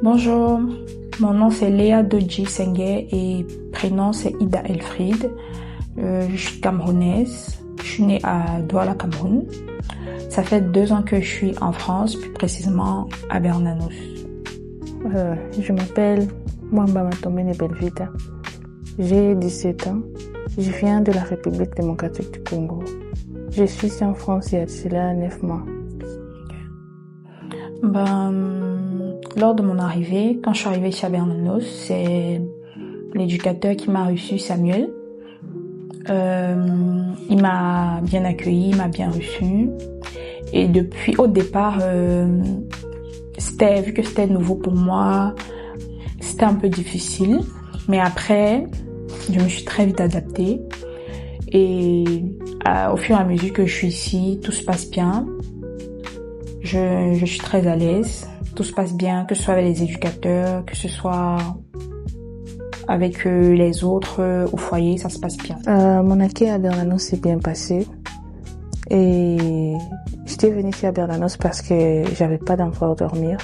Bonjour, mon nom c'est Léa Dodji Sengue et prénom c'est Ida Elfried. Je suis camerounaise, je suis née à Douala, Cameroun. Ça fait 2 ans que je suis en France, plus précisément à Bernanos. Je m'appelle Mwamba Matomene Belvita. J'ai 17 ans. Je viens de la République démocratique du Congo. Je suis ici en France il y a de cela 9 mois. Lors de mon arrivée, quand je suis arrivée ici à Bernanos, c'est l'éducateur qui m'a reçu, Samuel. Il m'a bien accueilli, il m'a bien reçu. Et depuis, au départ, vu que c'était nouveau pour moi, c'était un peu difficile. Mais après, je me suis très vite adaptée. Et au fur et à mesure que je suis ici, tout se passe bien. Je suis très à l'aise. Tout se passe bien, que ce soit avec les éducateurs, que ce soit avec les autres au foyer, ça se passe bien. Mon accueil à Bernanos s'est bien passé. Et j'étais venue ici à Bernanos parce que j'avais pas d'endroit où dormir.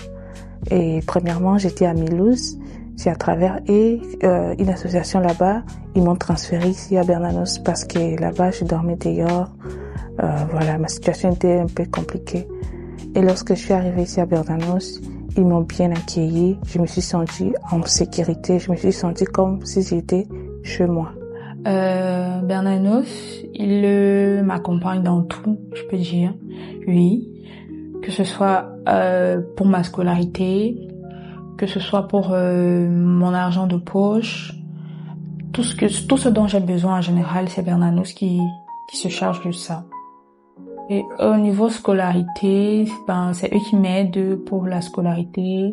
Et premièrement, j'étais à Milouz. C'est à travers une association là-bas, ils m'ont transféré ici à Bernanos parce que là-bas, je dormais dehors. Voilà, ma situation était un peu compliquée. Et lorsque je suis arrivée ici à Bernanos, ils m'ont bien accueilli. Je me suis sentie en sécurité. Je me suis sentie comme si j'étais chez moi. Bernanos, il m'accompagne dans tout, je peux dire. Oui. Que ce soit pour ma scolarité, que ce soit pour mon argent de poche, tout ce dont j'ai besoin en général, c'est Bernanos qui se charge de ça. Et au niveau scolarité, c'est eux qui m'aident pour la scolarité.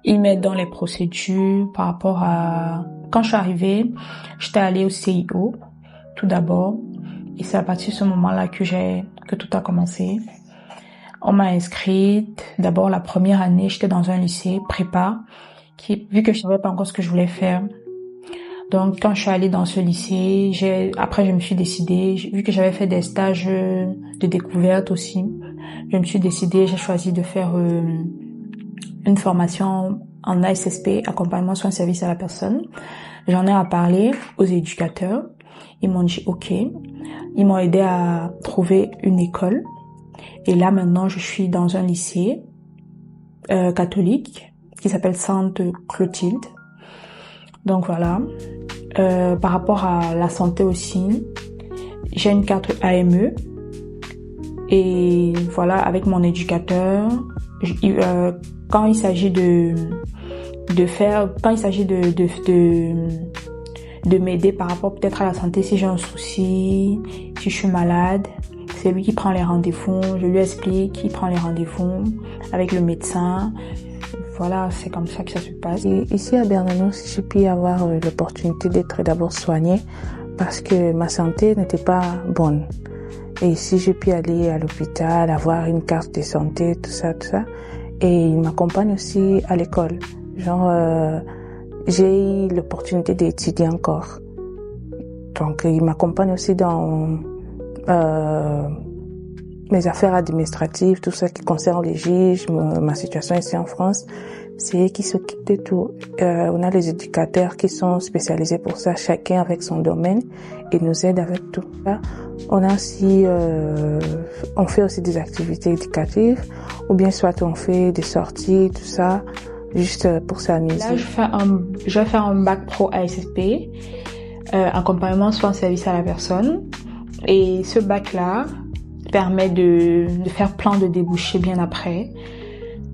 Ils m'aident dans les procédures par rapport à... Quand je suis arrivée, j'étais allée au CIO, tout d'abord. Et c'est à partir de ce moment-là que tout a commencé. On m'a inscrite. D'abord, la première année, j'étais dans un lycée prépa, vu que je savais pas encore ce que je voulais faire. Donc, quand je suis allée dans ce lycée, après, je me suis décidée, vu que j'avais fait des stages de découverte aussi, je me suis décidée, j'ai choisi de faire une formation en ASSP, accompagnement soins service à la personne. J'en ai parlé aux éducateurs. Ils m'ont dit OK. Ils m'ont aidé à trouver une école. Et là, maintenant, je suis dans un lycée catholique qui s'appelle Sainte Clotilde. Donc voilà. Par rapport à la santé aussi, j'ai une carte AME. Et voilà, avec mon éducateur, quand il s'agit de m'aider par rapport peut-être à la santé, si j'ai un souci, si je suis malade, c'est lui qui prend les rendez-vous, je lui explique, il prend les rendez-vous avec le médecin. Voilà, c'est comme ça que ça se passe. Et ici à Bernanos, j'ai pu avoir l'opportunité d'être d'abord soignée parce que ma santé n'était pas bonne. Et ici, j'ai pu aller à l'hôpital, avoir une carte de santé, tout ça. Et il m'accompagne aussi à l'école. J'ai eu l'opportunité d'étudier encore. Donc, il m'accompagne aussi dans mes affaires administratives, tout ça qui concerne les juges, ma situation ici en France. C'est eux qui s'occupent de tout. On a les éducateurs qui sont spécialisés pour ça, chacun avec son domaine, et nous aident avec tout ça. On a aussi, on fait aussi des activités éducatives, ou bien soit on fait des sorties, tout ça, juste pour s'amuser. Là, je vais faire un bac pro ASSP, accompagnement soins service à la personne. Et ce bac-là permet de faire plein de débouchés bien après.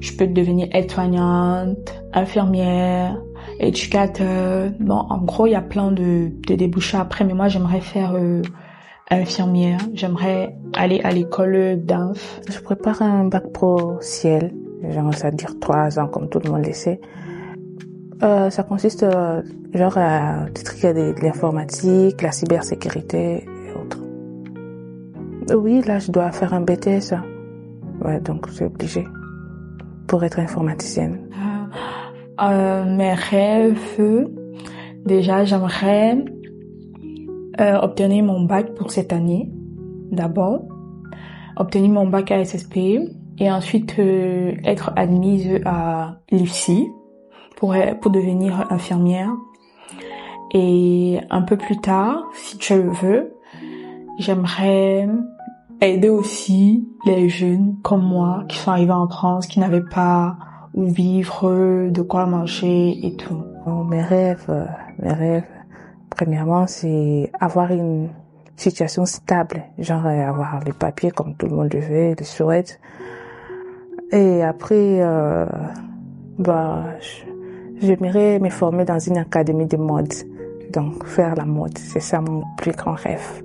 Je peux devenir aide-soignante, infirmière, éducateur. Bon, en gros, il y a plein de débouchés après, mais moi, j'aimerais faire infirmière. J'aimerais aller à l'école d'Inf. Je prépare un bac pro ciel, ça dure 3 ans, comme tout le monde le sait. Ça consiste à des trucs de l'informatique, la cybersécurité et autres. Oui, là, je dois faire un BTS. Ouais, donc c'est obligé pour être informaticienne. Mes rêves, déjà, j'aimerais obtenir mon bac pour cette année, d'abord. Obtenir mon bac à SSP et ensuite être admise à l'IFSI. pour devenir infirmière. Et un peu plus tard, si Dieu le veut, j'aimerais aider aussi les jeunes comme moi qui sont arrivés en France, qui n'avaient pas où vivre, de quoi manger et tout. Mes rêves, premièrement, c'est avoir une situation stable, genre avoir les papiers comme tout le monde le veut, le souhaite. Et après, j'aimerais me former dans une académie de mode, donc faire la mode, c'est ça mon plus grand rêve.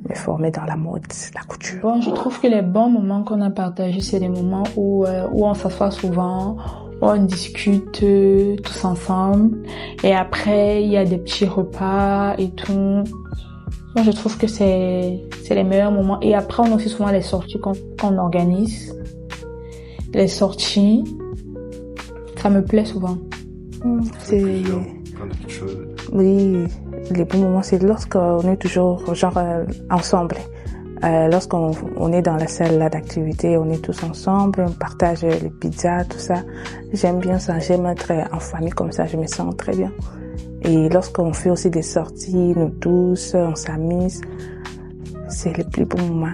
Me former dans la mode, la couture. Bon, je trouve que les bons moments qu'on a partagés, c'est les moments où on s'assoit souvent, on discute tous ensemble, et après il y a des petits repas et tout. Moi, je trouve que c'est les meilleurs moments. Et après, on a aussi souvent les sorties qu'on organise. Les sorties, ça me plaît souvent. C'est plein de petites choses. Oui, les bons moments, c'est lorsqu'on est toujours ensemble. Lorsqu'on est dans la salle là d'activité, on est tous ensemble, on partage les pizzas, tout ça. J'aime bien ça, j'aime être en famille comme ça, je me sens très bien. Et lorsqu'on fait aussi des sorties, nous tous, on s'amuse, c'est le plus beau moment.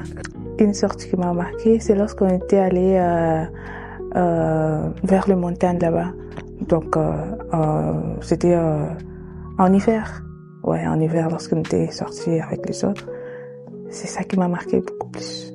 Une sortie qui m'a marqué, c'est lorsqu'on était allé vers les montagnes là-bas. Donc c'était en hiver. Ouais, en hiver, lorsqu'on était sortis avec les autres. C'est ça qui m'a marqué beaucoup plus.